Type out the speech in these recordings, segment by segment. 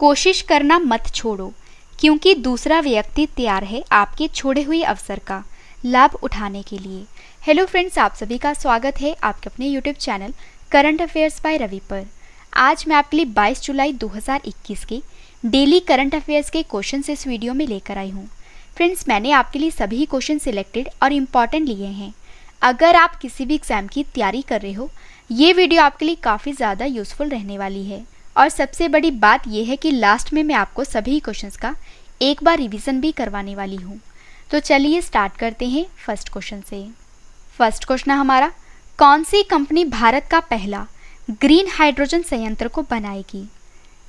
कोशिश करना मत छोड़ो, क्योंकि दूसरा व्यक्ति तैयार है आपके छोड़े हुए अवसर का लाभ उठाने के लिए। हेलो फ्रेंड्स, आप सभी का स्वागत है आपके अपने YouTube channel current affairs by Ravi पर। आज मैं आपके लिए 22 जुलाई 2021 के डेली करंट अफेयर्स के क्वेश्चन इस वीडियो में लेकर आई हूँ। फ्रेंड्स, मैंने आपके लिए सभी क्वेश्चन सिलेक्टेड और इम्पॉर्टेंट लिए हैं। अगर आप किसी भी एग्जाम की तैयारी कर रहे हो, ये वीडियो आपके लिए काफ़ी ज़्यादा यूजफुल रहने वाली है। और सबसे बड़ी बात यह है कि लास्ट में मैं आपको सभी क्वेश्चंस का एक बार रिवीजन भी करवाने वाली हूँ। तो चलिए स्टार्ट करते हैं फर्स्ट क्वेश्चन से। फर्स्ट क्वेश्चन है हमारा, कौन सी कंपनी भारत का पहला ग्रीन हाइड्रोजन संयंत्र को बनाएगी?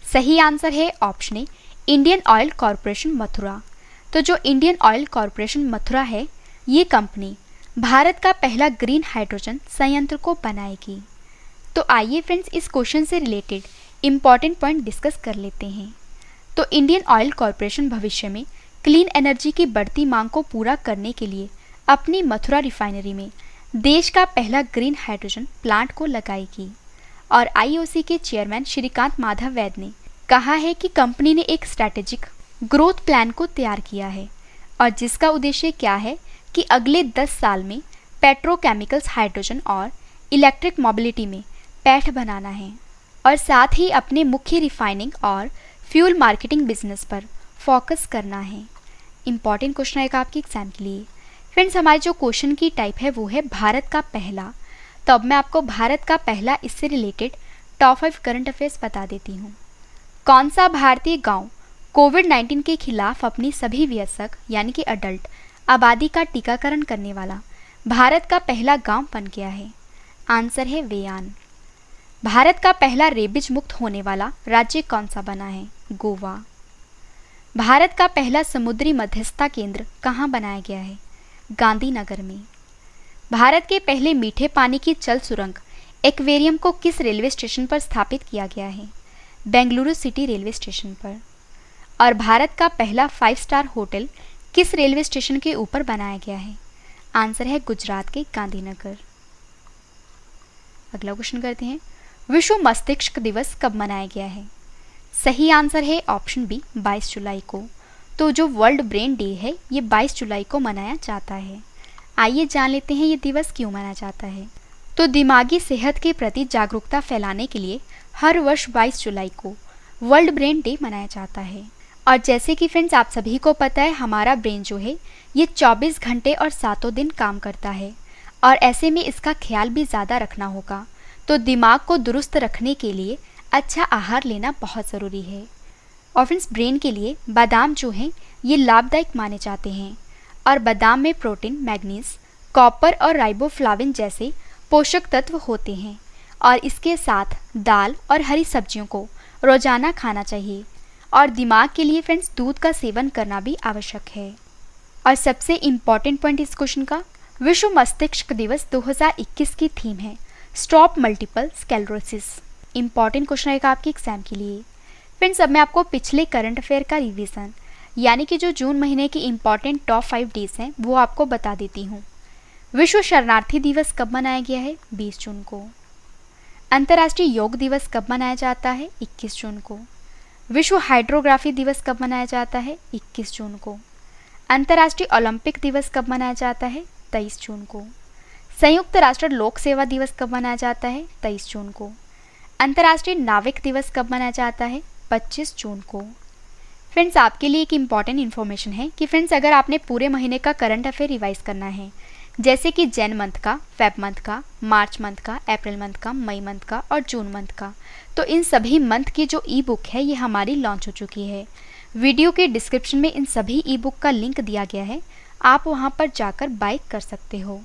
सही आंसर है option A, Indian oil corporation Mathura. तो जो इंडियन ऑयल कॉरपोरेशन मथुरा है, ये कंपनी भारत का पहला ग्रीन हाइड्रोजन संयंत्र को बनाएगी। तो आइए फ्रेंड्स, इस क्वेश्चन से रिलेटेड इम्पॉर्टेंट पॉइंट डिस्कस कर लेते हैं। तो इंडियन ऑयल कॉरपोरेशन भविष्य में क्लीन एनर्जी की बढ़ती मांग को पूरा करने के लिए अपनी मथुरा रिफाइनरी में देश का पहला ग्रीन हाइड्रोजन प्लांट को लगाएगी। और आईओसी के चेयरमैन श्रीकांत माधव वैद ने कहा है कि कंपनी ने एक स्ट्रैटेजिक ग्रोथ प्लान को तैयार किया है, और जिसका उद्देश्य क्या है कि अगले 10 साल में पेट्रोकेमिकल्स, हाइड्रोजन और इलेक्ट्रिक मोबिलिटी में पैठ बनाना है, और साथ ही अपने मुख्य रिफाइनिंग और फ्यूल मार्केटिंग बिजनेस पर फोकस करना है। इंपॉर्टेंट क्वेश्चन आएगा आपके एग्जाम के लिए। फ्रेंड्स, हमारे जो क्वेश्चन की टाइप है वो है भारत का पहला। तो अब मैं आपको भारत का पहला इससे रिलेटेड टॉप 5 करंट अफेयर्स बता देती हूँ। कौन सा भारतीय गांव कोविड-19 के खिलाफ अपनी सभी वयस्क यानी कि अडल्ट आबादी का टीकाकरण करने वाला भारत का पहला गांव बन गया है? आंसर है वेयान। भारत का पहला रेबीज मुक्त होने वाला राज्य कौन सा बना है? गोवा। भारत का पहला समुद्री मध्यस्थता केंद्र कहाँ बनाया गया है? गांधीनगर में। भारत के पहले मीठे पानी की जल सुरंग एक्वेरियम को किस रेलवे स्टेशन पर स्थापित किया गया है? बेंगलुरु सिटी रेलवे स्टेशन पर। और भारत का पहला 5 स्टार होटल किस रेलवे स्टेशन के ऊपर बनाया गया है? आंसर है गुजरात के गांधीनगर। अगला क्वेश्चन करते हैं, विश्व मस्तिष्क दिवस कब मनाया गया है? सही आंसर है ऑप्शन बी, 22 जुलाई को। तो जो वर्ल्ड ब्रेन डे है, ये 22 जुलाई को मनाया जाता है। आइए जान लेते हैं ये दिवस क्यों मनाया जाता है। तो दिमागी सेहत के प्रति जागरूकता फैलाने के लिए हर वर्ष 22 जुलाई को वर्ल्ड ब्रेन डे मनाया जाता है। और जैसे कि फ्रेंड्स आप सभी को पता है, हमारा ब्रेन जो है ये 24 घंटे और 7 दिन काम करता है, और ऐसे में इसका ख्याल भी ज़्यादा रखना होगा। तो दिमाग को दुरुस्त रखने के लिए अच्छा आहार लेना बहुत ज़रूरी है। और फ्रेंड्स, ब्रेन के लिए बादाम जो हैं ये लाभदायक माने जाते हैं, और बादाम में प्रोटीन, मैग्नीज, कॉपर और राइबोफ्लाविन जैसे पोषक तत्व होते हैं। और इसके साथ दाल और हरी सब्जियों को रोजाना खाना चाहिए। और दिमाग के लिए फ्रेंड्स दूध का सेवन करना भी आवश्यक है। और सबसे इम्पॉर्टेंट पॉइंट इस क्वेश्चन का, विश्व मस्तिष्क दिवस 2021 की थीम है stop multiple sclerosis. Important question आएगा आपके एग्जाम के लिए। फ्रेंड्स, अब मैं आपको पिछले करंट अफेयर का रिवीजन यानी कि जो जून महीने की इंपॉर्टेंट टॉप 5 डेज हैं वो आपको बता देती हूँ। विश्व शरणार्थी दिवस कब मनाया गया है? 20 जून को। अंतर्राष्ट्रीय योग दिवस कब मनाया जाता है? 21 जून को। विश्व हाइड्रोग्राफी दिवस कब मनाया जाता है? 21 जून को। अंतर्राष्ट्रीय ओलंपिक दिवस कब मनाया जाता है? 23 जून को। संयुक्त राष्ट्र लोक सेवा दिवस कब मनाया जाता है? 23 जून को। अंतर्राष्ट्रीय नाविक दिवस कब मनाया जाता है? 25 जून को। फ्रेंड्स, आपके लिए एक इम्पॉर्टेंट इन्फॉर्मेशन है कि फ्रेंड्स अगर आपने पूरे महीने का करंट अफेयर रिवाइज करना है, जैसे कि जैन मंथ का, फेब मंथ का, मार्च मंथ का, अप्रैल मंथ का, मई मंथ का और जून मंथ का, तो इन सभी मंथ की जो ई बुक है ये हमारी लॉन्च हो चुकी है। वीडियो के डिस्क्रिप्शन में इन सभी ई बुक का लिंक दिया गया है, आप वहाँ पर जाकर बाय कर सकते हो।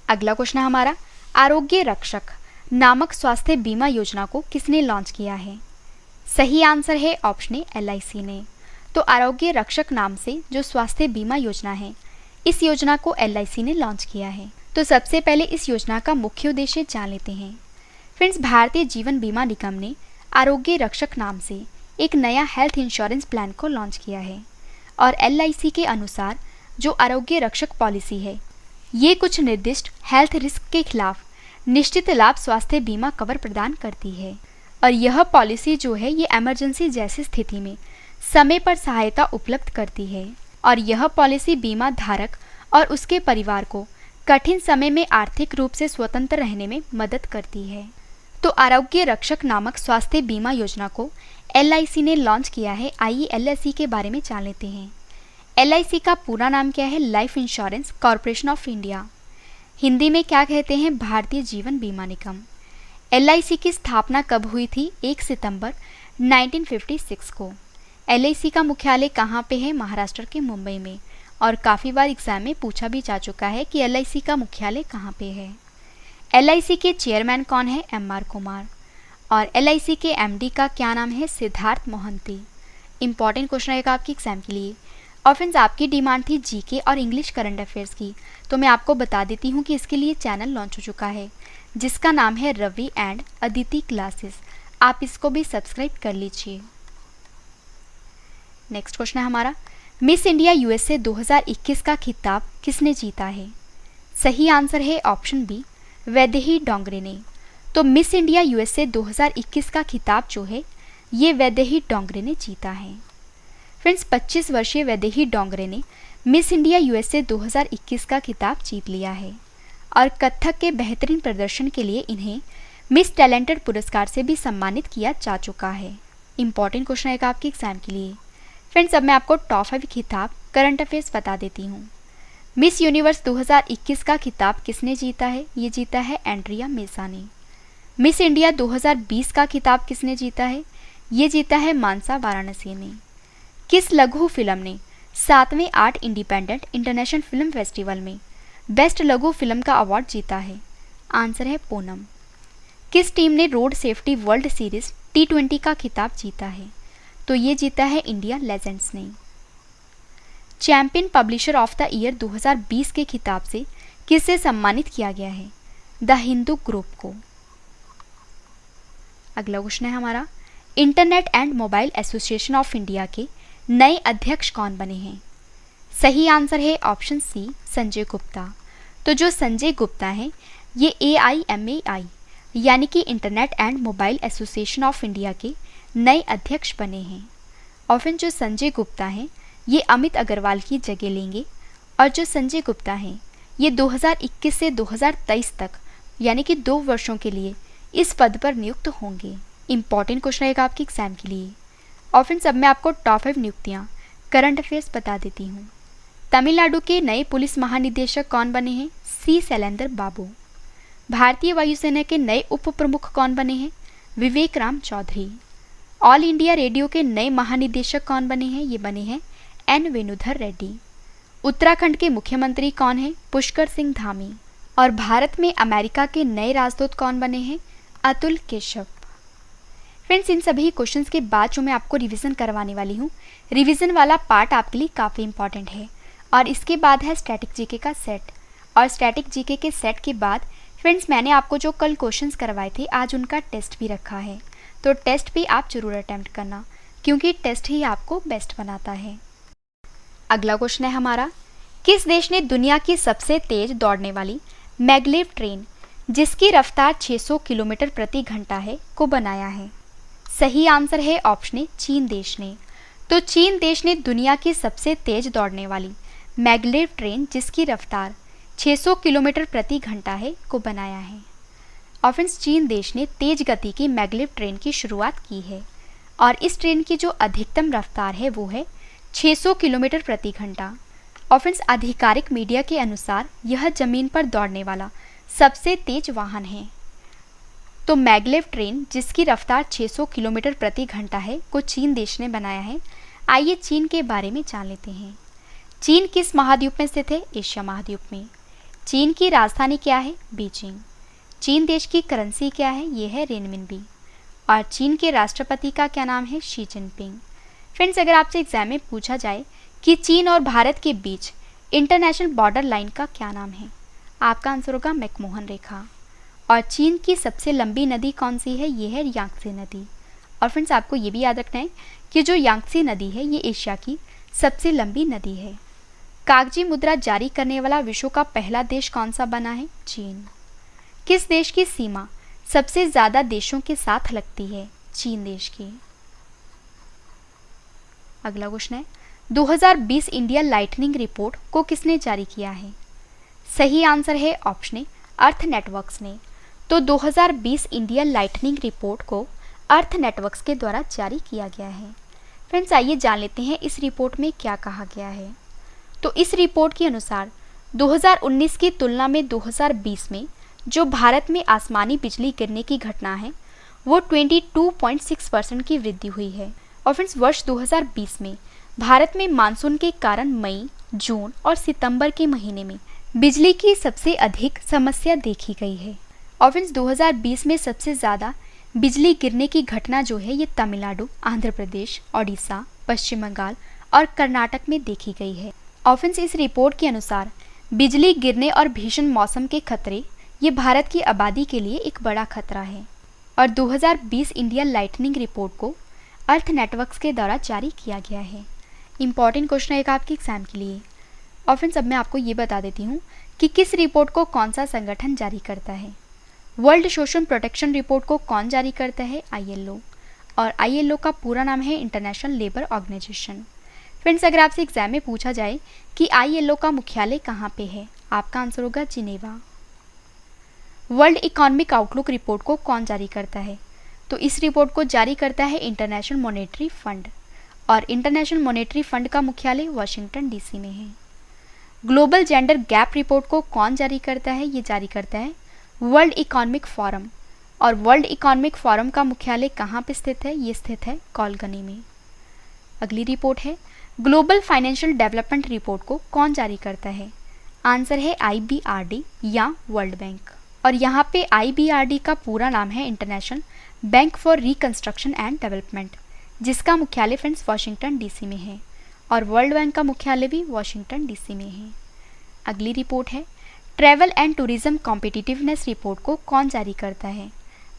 अगला क्वेश्चन है हमारा, आरोग्य रक्षक नामक स्वास्थ्य बीमा योजना को किसने लॉन्च किया है? सही आंसर है ऑप्शन ए, LIC ने। तो आरोग्य रक्षक नाम से जो स्वास्थ्य बीमा योजना है, इस योजना को LIC ने लॉन्च किया है। तो सबसे पहले इस योजना का मुख्य उद्देश्य जान लेते हैं। फ्रेंड्स, भारतीय जीवन बीमा निगम ने आरोग्य रक्षक नाम से एक नया हेल्थ इंश्योरेंस प्लान को लॉन्च किया है। और LIC के अनुसार जो आरोग्य रक्षक पॉलिसी है, ये कुछ निर्दिष्ट हेल्थ रिस्क के खिलाफ निश्चित लाभ स्वास्थ्य बीमा कवर प्रदान करती है। और यह पॉलिसी जो है ये इमरजेंसी जैसी स्थिति में समय पर सहायता उपलब्ध करती है और यह पॉलिसी बीमा धारक और उसके परिवार को कठिन समय में आर्थिक रूप से स्वतंत्र रहने में मदद करती है। तो आरोग्य रक्षक नामक स्वास्थ्य बीमा योजना को LIC ने लॉन्च किया है। आइए LIC के बारे में जान लेते हैं। LIC का पूरा नाम क्या है? Life insurance corporation of India. Hindi में क्या कहते हैं? भारतीय जीवन बीमा निगम। LIC की स्थापना कब हुई थी? 1 सितंबर 1956 को। LIC का मुख्यालय कहाँ पे है? महाराष्ट्र के मुंबई में। और काफ़ी बार एग्जाम में पूछा भी जा चुका है कि LIC का मुख्यालय कहाँ पे है। LIC के चेयरमैन कौन है? MR कुमार। और LIC के MD का क्या नाम है? सिद्धार्थ मोहंती। इंपॉर्टेंट क्वेश्चन रहेगा आपके एग्जाम के लिए। और फ्रेंड्स, आपकी डिमांड थी GK और इंग्लिश करंट अफेयर्स की, तो मैं आपको बता देती हूँ कि इसके लिए चैनल लॉन्च हो चुका है जिसका नाम है रवि एंड अदिति क्लासेस। आप इसको भी सब्सक्राइब कर लीजिए। नेक्स्ट क्वेश्चन है हमारा, मिस इंडिया USA 2021 का खिताब किसने जीता है? सही आंसर है ऑप्शन बी, वैदेही डोंगरे ने। तो मिस इंडिया USA 2021 का खिताब जो है ये वैदेही डोंगरे ने जीता है। फ्रेंड्स, 25 वर्षीय वैदेही डोंगरे ने मिस इंडिया USA 2021 का खिताब जीत लिया है और कथक के बेहतरीन प्रदर्शन के लिए इन्हें मिस टैलेंटेड पुरस्कार से भी सम्मानित किया जा चुका है। इंपॉर्टेंट क्वेश्चन रहेगा आपके एग्जाम के लिए। फ्रेंड्स, अब मैं आपको टॉप 5 खिताब करंट अफेयर्स बता देती हूँ। मिस यूनिवर्स 2021 का खिताब किसने जीता है? ये जीता है एंड्रिया मेसा ने। मिस इंडिया 2020 का खिताब किसने जीता है? ये जीता है मानसा वाराणसी ने। किस लघु फिल्म ने 7वें art independent international film festival में बेस्ट लघु फिल्म का अवार्ड जीता है? आंसर है पूनम। किस टीम ने road safety world series T20 का खिताब जीता है? तो ये जीता है इंडिया लेजेंड्स ने। Champion publisher of the year 2020 के खिताब से किसे सम्मानित किया गया है? द हिंदू ग्रुप को। अगला क्वेश्चन है हमारा, internet and mobile association of India के नए अध्यक्ष कौन बने हैं? सही आंसर है ऑप्शन सी, संजय गुप्ता। तो जो संजय गुप्ता हैं ये AIMAI यानी कि internet and mobile association of India के नए अध्यक्ष बने हैं। और फिर जो संजय गुप्ता हैं ये अमित अग्रवाल की जगह लेंगे और जो संजय गुप्ता हैं ये 2021 से 2023 तक यानी कि 2 वर्षों के लिए इस पद पर नियुक्त होंगे। इंपॉर्टेंट क्वेश्चन रहेगा आपके एग्जाम के लिए। और फिर सब मैं आपको टॉप 5 नियुक्तियाँ करंट अफेयर्स बता देती हूँ। तमिलनाडु के नए पुलिस महानिदेशक कौन बने हैं? C शैलेंद्र बाबू। भारतीय वायुसेना के नए उप प्रमुख कौन बने हैं? Vivek Ram Chaudhary. All India Radio के नए महानिदेशक कौन बने हैं? ये बने हैं N वेणुधर रेड्डी। उत्तराखंड के मुख्यमंत्री कौन हैं? पुष्कर सिंह धामी। और भारत में अमेरिका के नए राजदूत कौन बने हैं? अतुल केशव। फ्रेंड्स, इन सभी क्वेश्चंस के बाद जो मैं आपको रिवीजन करवाने वाली हूँ, रिवीजन वाला पार्ट आपके लिए काफ़ी इंपॉर्टेंट है। और इसके बाद है स्टैटिक जीके का सेट। और स्टैटिक जीके के सेट के बाद फ्रेंड्स मैंने आपको जो कल क्वेश्चंस करवाए थे आज उनका टेस्ट भी रखा है, तो टेस्ट भी आप जरूर अटेम्प्ट करना क्योंकि टेस्ट ही आपको बेस्ट बनाता है। अगला क्वेश्चन है हमारा, किस देश ने दुनिया की सबसे तेज दौड़ने वाली मैगलेव ट्रेन जिसकी रफ्तार 600 किलोमीटर प्रति घंटा है को बनाया है? सही आंसर है ऑप्शन ए, चीन देश ने। तो चीन देश ने दुनिया की सबसे तेज दौड़ने वाली मैगलेव ट्रेन जिसकी रफ्तार 600 किलोमीटर प्रति घंटा है को बनाया है। और फ्रेंड्स, चीन देश ने तेज गति की मैगलेव ट्रेन की शुरुआत की है और इस ट्रेन की जो अधिकतम रफ्तार है वो है 600 किलोमीटर प्रति घंटा। और फ्रेंड्स, आधिकारिक मीडिया के अनुसार यह जमीन पर दौड़ने वाला सबसे तेज वाहन है। तो मैगलेव ट्रेन जिसकी रफ्तार 600 किलोमीटर प्रति घंटा है को चीन देश ने बनाया है। आइए चीन के बारे में जान लेते हैं। चीन किस महाद्वीप में स्थित है? एशिया महाद्वीप में। चीन की राजधानी क्या है? बीजिंग। चीन देश की करेंसी क्या है? ये है रेनमिनबी। और चीन के राष्ट्रपति का क्या नाम है? Xi Jinping. फ्रेंड्स, अगर आपसे एग्जाम में पूछा जाए कि चीन और भारत के बीच इंटरनेशनल बॉर्डर लाइन का क्या नाम है, आपका आंसर होगा मैकमोहन रेखा। और चीन की सबसे लंबी नदी कौन सी है? ये है यांगत्से नदी। और फ्रेंड्स, आपको ये भी याद रखना है कि जो यांगत्से नदी है ये एशिया की सबसे लंबी नदी है। कागजी मुद्रा जारी करने वाला विश्व का पहला देश कौन सा बना है? चीन। किस देश की सीमा सबसे ज़्यादा देशों के साथ लगती है? चीन देश की। अगला क्वेश्चन है 2020 इंडिया लाइटनिंग रिपोर्ट को किसने जारी किया है? सही आंसर है ऑप्शन ए अर्थ नेटवर्क्स ने। तो 2020 इंडिया लाइटनिंग रिपोर्ट को अर्थ नेटवर्क्स के द्वारा जारी किया गया है। फ्रेंड्स आइए जान लेते हैं इस रिपोर्ट में क्या कहा गया है। तो इस रिपोर्ट के अनुसार 2019 की तुलना में 2020 में जो भारत में आसमानी बिजली गिरने की घटना है वो 22.6% की वृद्धि हुई है। और फ्रेंड्स वर्ष 2020 में भारत में मानसून के कारण मई, जून और सितंबर के महीने में बिजली की सबसे अधिक समस्या देखी गई है। और फ्रेंड्स 2020 में सबसे ज़्यादा बिजली गिरने की घटना जो है ये तमिलनाडु, आंध्र प्रदेश, ओडिशा, पश्चिम बंगाल और कर्नाटक में देखी गई है। और फ्रेंड्स इस रिपोर्ट के अनुसार बिजली गिरने और भीषण मौसम के खतरे ये भारत की आबादी के लिए एक बड़ा खतरा है। और 2020 इंडिया लाइटनिंग रिपोर्ट को अर्थ नेटवर्क्स के द्वारा जारी किया गया है। इंपॉर्टेंट क्वेश्चन है एक आपके एग्जाम के लिए। और फ्रेंड्स अब मैं आपको ये बता देती हूँ कि किस रिपोर्ट को कौन सा संगठन जारी करता है। वर्ल्ड सोशल प्रोटेक्शन रिपोर्ट को कौन जारी करता है? ILO। और ILO का पूरा नाम है इंटरनेशनल लेबर ऑर्गेनाइजेशन। फ्रेंड्स अगर आपसे एग्जाम में पूछा जाए कि ILO का मुख्यालय कहाँ पे है, आपका आंसर होगा Geneva. World economic outlook report को कौन जारी करता है? तो इस रिपोर्ट को जारी करता है इंटरनेशनल मॉनेटरी फंड। और इंटरनेशनल मॉनेटरी फंड का मुख्यालय वाशिंगटन DC में है। ग्लोबल जेंडर गैप रिपोर्ट को कौन जारी करता है? ये जारी करता है वर्ल्ड इकोनॉमिक फोरम। और वर्ल्ड इकोनॉमिक फोरम का मुख्यालय कहाँ पे स्थित है? ये स्थित है कोलकाता में। अगली रिपोर्ट है ग्लोबल फाइनेंशियल डेवलपमेंट रिपोर्ट को कौन जारी करता है? आंसर है IBRD या वर्ल्ड बैंक। और यहाँ पे IBRD का पूरा नाम है international bank for reconstruction and development, जिसका मुख्यालय फ्रेंड्स वाशिंगटन DC में है। और वर्ल्ड बैंक का मुख्यालय भी वाशिंगटन DC में है। अगली रिपोर्ट है travel and tourism competitiveness report को कौन जारी करता है?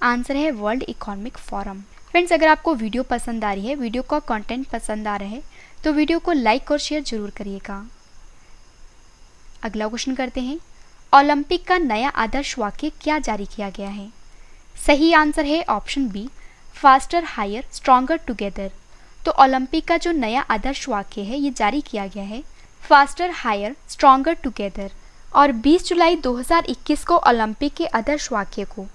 आंसर है वर्ल्ड इकोनॉमिक फोरम। फ्रेंड्स अगर आपको वीडियो पसंद आ रही है, वीडियो का कंटेंट पसंद आ रहा है तो वीडियो को लाइक और शेयर जरूर करिएगा। अगला क्वेश्चन करते हैं ओलंपिक का नया आदर्श वाक्य क्या जारी किया गया है? सही आंसर है option B faster, higher, stronger together. तो ओलंपिक का जो नया आदर्श वाक्य है ये जारी किया गया है फास्टर, हायर, स्ट्रॉन्गर टुगेदर। और 20 जुलाई 2021 को ओलंपिक के आदर्श वाक्य को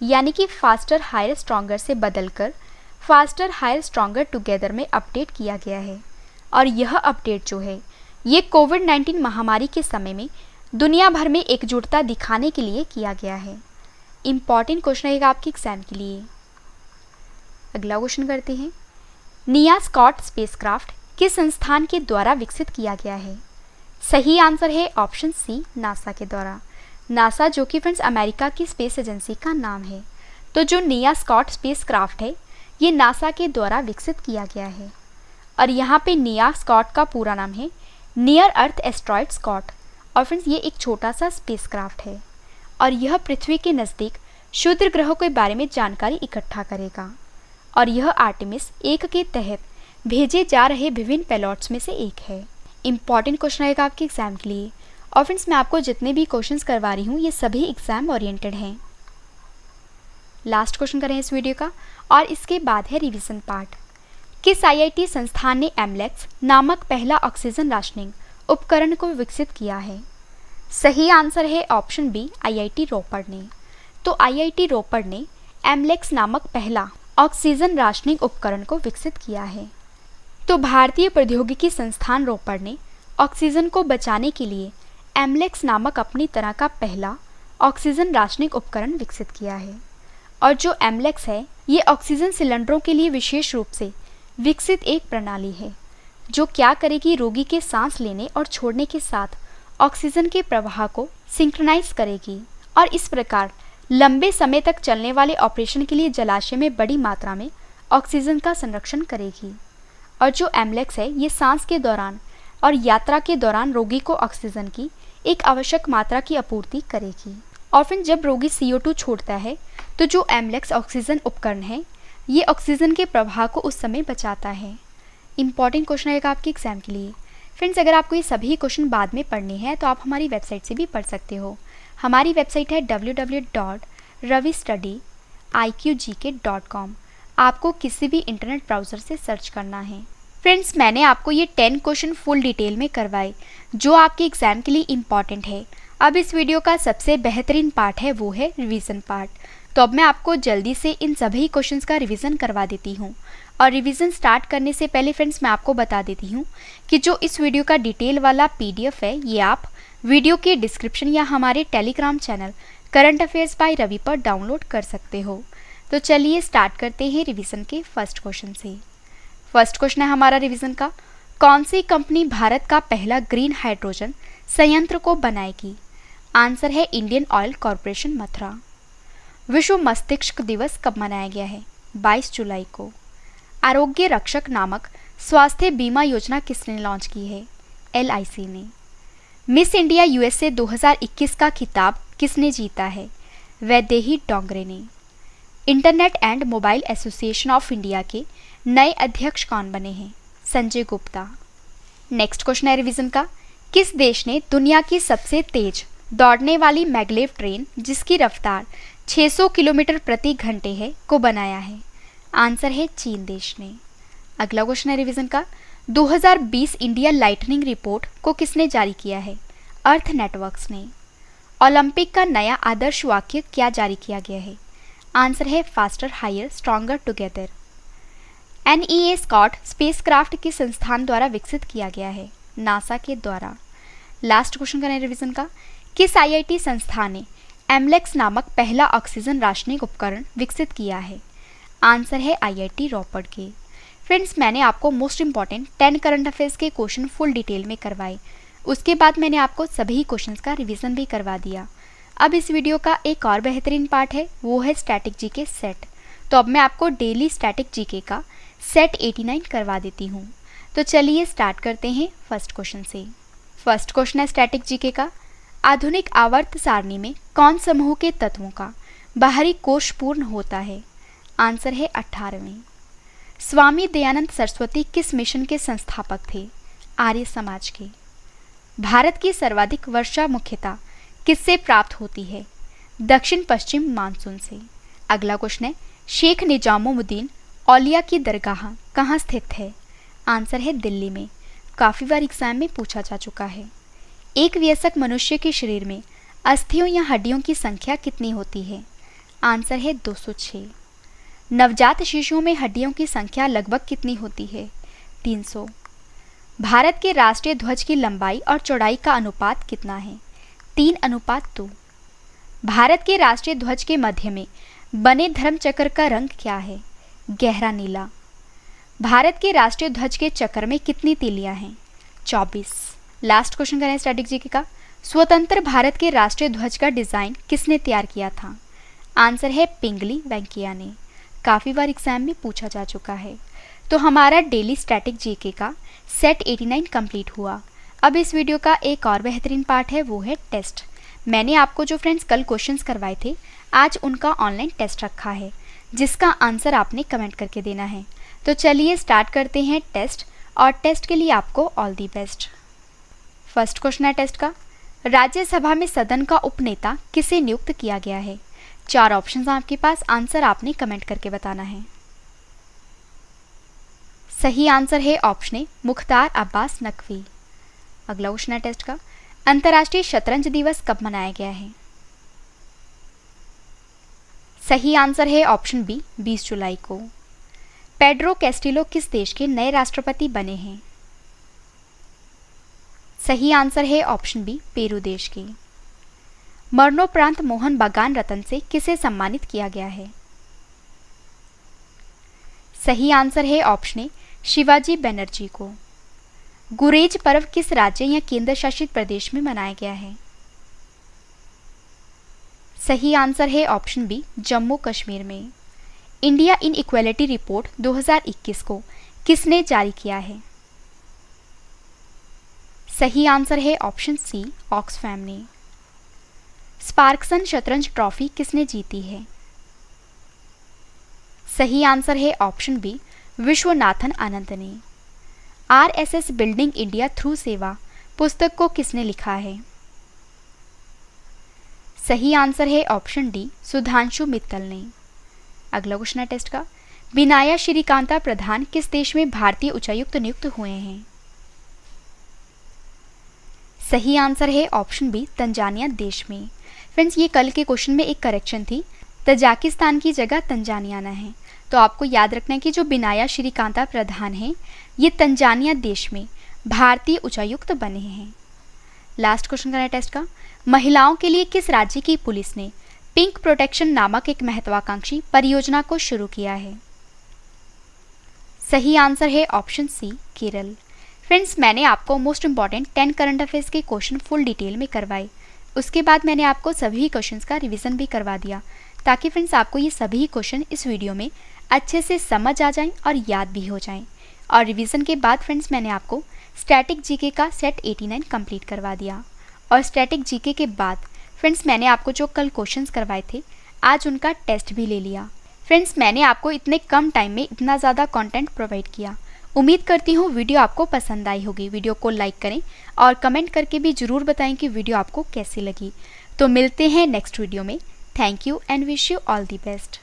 यानी कि फास्टर, हायर, स्ट्रॉन्गर से बदलकर फास्टर, हायर, स्ट्रॉन्गर टुगेदर में अपडेट किया गया है। और यह अपडेट जो है ये कोविड-19 महामारी के समय में दुनिया भर में एकजुटता दिखाने के लिए किया गया है। इंपॉर्टेंट क्वेश्चन रहेगा आपके एग्जाम के लिए। अगला क्वेश्चन करते हैं निया स्कॉट स्पेसक्राफ्ट किस संस्थान के द्वारा विकसित किया गया है? सही आंसर है ऑप्शन सी नासा के द्वारा। नासा जो कि फ्रेंड्स अमेरिका की स्पेस एजेंसी का नाम है। तो जो निया स्कॉट स्पेसक्राफ्ट है ये नासा के द्वारा विकसित किया गया है। और यहाँ पे निया स्कॉट का पूरा नाम है नियर अर्थ एस्ट्रॉयड स्कॉट। और फ्रेंड्स ये एक छोटा सा स्पेसक्राफ्ट है और यह पृथ्वी के नज़दीक क्षुद्र ग्रहों के बारे में जानकारी इकट्ठा करेगा। और यह आर्टेमिस 1 के तहत भेजे जा रहे विभिन्न पेलॉट्स में से एक है। इंपॉर्टेंट क्वेश्चन रहेगा आपके एग्जाम के लिए। और फ्रेंड्स मैं आपको जितने भी क्वेश्चंस करवा रही हूँ ये सभी एग्जाम ओरिएंटेड हैं। लास्ट क्वेश्चन करें इस वीडियो का और इसके बाद है रिवीजन पार्ट। किस IIT संस्थान ने एमलेक्स नामक पहला ऑक्सीजन राशनिंग उपकरण को विकसित किया है? सही आंसर है ऑप्शन बी IIT रोपड़ ने। तो IIT रोपड़ ने एमलेक्स नामक पहला ऑक्सीजन राशनिंग उपकरण को विकसित किया है। तो भारतीय प्रौद्योगिकी संस्थान रोपड़ ने ऑक्सीजन को बचाने के लिए एमलेक्स नामक अपनी तरह का पहला ऑक्सीजन राशनिंग उपकरण विकसित किया है। और जो एमलेक्स है ये ऑक्सीजन सिलेंडरों के लिए विशेष रूप से विकसित एक प्रणाली है जो क्या करेगी, रोगी के सांस लेने और छोड़ने के साथ ऑक्सीजन के प्रवाह को सिंक्रोनाइज करेगी और इस प्रकार लंबे समय तक चलने वाले ऑपरेशन के लिए जलाशय में बड़ी मात्रा में ऑक्सीजन का संरक्षण करेगी। और जो एमलेक्स है ये सांस के दौरान और यात्रा के दौरान रोगी को ऑक्सीजन की एक आवश्यक मात्रा की आपूर्ति करेगी। और फिर जब रोगी CO2 छोड़ता है तो जो एमलेक्स ऑक्सीजन उपकरण है ये ऑक्सीजन के प्रवाह को उस समय बचाता है। इंपॉर्टेंट क्वेश्चन रहेगा आपके एग्जाम के लिए। फ्रेंड्स अगर आपको ये सभी क्वेश्चन बाद में पढ़ने हैं तो आप हमारी वेबसाइट से भी पढ़ सकते हो। हमारी वेबसाइट है www.ravistudy iqgk.com। आपको किसी भी इंटरनेट ब्राउज़र से सर्च करना है। फ्रेंड्स, मैंने आपको ये 10 क्वेश्चन फुल डिटेल में करवाए जो आपके एग्ज़ाम के लिए इम्पॉर्टेंट है। अब इस वीडियो का सबसे बेहतरीन पार्ट है वो है रिवीजन पार्ट। तो अब मैं आपको जल्दी से इन सभी क्वेश्चंस का रिवीजन करवा देती हूँ। और रिवीजन स्टार्ट करने से पहले फ्रेंड्स मैं आपको बता देती हूँ कि जो इस वीडियो का डिटेल वाला PDF है ये आप वीडियो के डिस्क्रिप्शन या हमारे Telegram channel current affairs by Ravi पर डाउनलोड कर सकते हो। तो चलिए स्टार्ट करते हैं रिवीजन के फर्स्ट क्वेश्चन से। फर्स्ट क्वेश्चन है हमारा रिवीजन का, कौन सी कंपनी भारत का पहला ग्रीन हाइड्रोजन संयंत्र को बनाएगी? आंसर है इंडियन ऑयल कॉरपोरेशन मथुरा। विश्व मस्तिष्क दिवस कब मनाया गया है? 22 जुलाई को। आरोग्य रक्षक नामक स्वास्थ्य बीमा योजना किसने लॉन्च की है? LIC ने। मिस इंडिया USA 2021 का खिताब किसने जीता है? वैदेही डोंगरे ने। Internet and mobile association of India के नए अध्यक्ष कौन बने हैं? संजय गुप्ता। नेक्स्ट क्वेश्चन है रिवीजन का, किस देश ने दुनिया की सबसे तेज दौड़ने वाली मैगलेव ट्रेन जिसकी रफ्तार 600 किलोमीटर प्रति घंटे है को बनाया है? आंसर है चीन देश ने। अगला क्वेश्चन है रिवीजन का, 2020 इंडिया लाइटनिंग रिपोर्ट को किसने जारी किया है? अर्थ नेटवर्क्स ने। ओलंपिक का नया आदर्श वाक्य क्या जारी किया गया है? आंसर है faster higher stronger together. NEA Scout spacecraft किस संस्थान द्वारा विकसित किया गया है? नासा के द्वारा। लास्ट क्वेश्चन का रिवीजन का, किस IIT संस्थान ने एमलेक्स नामक पहला ऑक्सीजन राशनिंग उपकरण विकसित किया है? आंसर है IIT रॉपड़ के। फ्रेंड्स, मैंने आपको मोस्ट इंपॉर्टेंट 10 करंट अफेयर्स के क्वेश्चन फुल डिटेल में करवाए। उसके बाद मैंने आपको सभी क्वेश्चंस का रिवीजन भी करवा दिया। अब इस वीडियो का एक और बेहतरीन पार्ट है वो है स्टैटिक जीके सेट। तो अब मैं आपको डेली स्टैटिक जीके का सेट 89 करवा देती हूँ। तो चलिए स्टार्ट करते हैं फर्स्ट क्वेश्चन से। फर्स्ट क्वेश्चन है स्टैटिक जीके का, आधुनिक आवर्त सारणी में कौन समूह के तत्वों का बाहरी कोश पूर्ण होता है? आंसर है 18वें। स्वामी दयानंद सरस्वती किस मिशन के संस्थापक थे? आर्य समाज के। भारत की सर्वाधिक वर्षा मुख्यतः किससे प्राप्त होती है? दक्षिण पश्चिम मानसून से। अगला क्वेश्चन है, शेख निजामुद्दीन औलिया की दरगाह कहाँ स्थित है? आंसर है दिल्ली में। काफ़ी बार एग्जाम में पूछा जा चुका है। एक वयस्क मनुष्य के शरीर में अस्थियों या हड्डियों की संख्या कितनी होती है? आंसर है 206। नवजात शिशुओं में हड्डियों की संख्या लगभग कितनी होती है? 300। भारत के राष्ट्रीय ध्वज की लंबाई और चौड़ाई का अनुपात कितना है? 3:2। भारत के राष्ट्रीय ध्वज के मध्य में बने धर्म चक्र का रंग क्या है? गहरा नीला। भारत के राष्ट्रीय ध्वज के चक्र में कितनी तीलियां हैं? 24। लास्ट क्वेश्चन करें स्टैटिक जीके का, स्वतंत्र भारत के राष्ट्रीय ध्वज का डिजाइन किसने तैयार किया था? आंसर है पिंगली वेंकैया ने। काफ़ी बार एग्जाम में पूछा जा चुका है। तो हमारा डेली स्टैटिक जीके का सेट 89 कंप्लीट हुआ। अब इस वीडियो का एक और बेहतरीन पार्ट है वो है टेस्ट। मैंने आपको जो फ्रेंड्स कल क्वेश्चंस करवाए थे आज उनका ऑनलाइन टेस्ट रखा है जिसका आंसर आपने कमेंट करके देना है। तो चलिए स्टार्ट करते हैं टेस्ट, और टेस्ट के लिए आपको all the best. First question है टेस्ट का, राज्यसभा में सदन का उपनेता किसे नियुक्त किया गया है? 4 ऑप्शंस आपके पास, आंसर आपने कमेंट करके बताना है। सही आंसर है ऑप्शन ए मुख्तार अब्बास नकवी। अगला क्वेश्चन है टेस्ट का, अंतर्राष्ट्रीय शतरंज दिवस कब मनाया गया है? सही आंसर है ऑप्शन बी 20 जुलाई को। पेड्रो कैस्टिलो किस देश के नए राष्ट्रपति बने हैं? सही आंसर है ऑप्शन बी पेरू देश के। मरणोपरांत मोहन बागान रत्न से किसे सम्मानित किया गया है? सही आंसर है ऑप्शन ए शिवाजी बनर्जी को। गुरेज पर्व किस राज्य या केंद्र शासित प्रदेश में मनाया गया है? सही आंसर है ऑप्शन बी जम्मू कश्मीर में। इंडिया इन इक्वालिटी रिपोर्ट 2021 को किसने जारी किया है? सही आंसर है ऑप्शन सी ऑक्सफैम ने। स्पार्क्सन शतरंज ट्रॉफी किसने जीती है? सही आंसर है ऑप्शन बी विश्वनाथन आनंद ने। RSS बिल्डिंग इंडिया थ्रू सेवा पुस्तक को किसने लिखा है? सही आंसर है ऑप्शन डी सुधांशु मित्तल ने। अगला क्वेश्चन है टेस्ट का, बिनाया श्रीकांता प्रधान किस देश में भारतीय उच्चायुक्त नियुक्त हुए हैं? सही आंसर है ऑप्शन बी, तंजानिया देश में। फ्रेंड्स, ये कल के क्वेश्चन में एक करेक्शन थी, तजाकिस्तान की जगह तंजानियाना है। तो आपको याद रखना है कि जो बिनाया श्रीकांता प्रधान है ये तंजानिया देश में भारतीय उच्चायुक्त बने हैं। लास्ट क्वेश्चन करना है टेस्ट का, महिलाओं के लिए किस राज्य की पुलिस ने पिंक प्रोटेक्शन नामक एक महत्वाकांक्षी परियोजना को शुरू किया है? सही आंसर है ऑप्शन सी, केरल। फ्रेंड्स, मैंने आपको मोस्ट इंपॉर्टेंट 10 करंट अफेयर्स के क्वेश्चन फुल डिटेल में करवाए। उसके बाद मैंने आपको सभी क्वेश्चंस का रिवीजन भी करवा दिया, ताकि फ्रेंड्स आपको ये सभी क्वेश्चन इस वीडियो में अच्छे से समझ आ जाएं और याद भी हो जाएं। और रिवीजन के बाद फ्रेंड्स मैंने आपको स्टैटिक जीके का सेट 89 कंप्लीट करवा दिया। और स्टैटिक जीके के बाद फ्रेंड्स मैंने आपको जो कल क्वेश्चंस करवाए थे आज उनका टेस्ट भी ले लिया। फ्रेंड्स, मैंने आपको इतने कम टाइम में इतना ज़्यादा कंटेंट प्रोवाइड किया। उम्मीद करती हूँ वीडियो आपको पसंद आई होगी। वीडियो को लाइक करें और कमेंट करके भी ज़रूर बताएं कि वीडियो आपको कैसी लगी। तो मिलते हैं नेक्स्ट वीडियो में। Thank you and wish you all the best.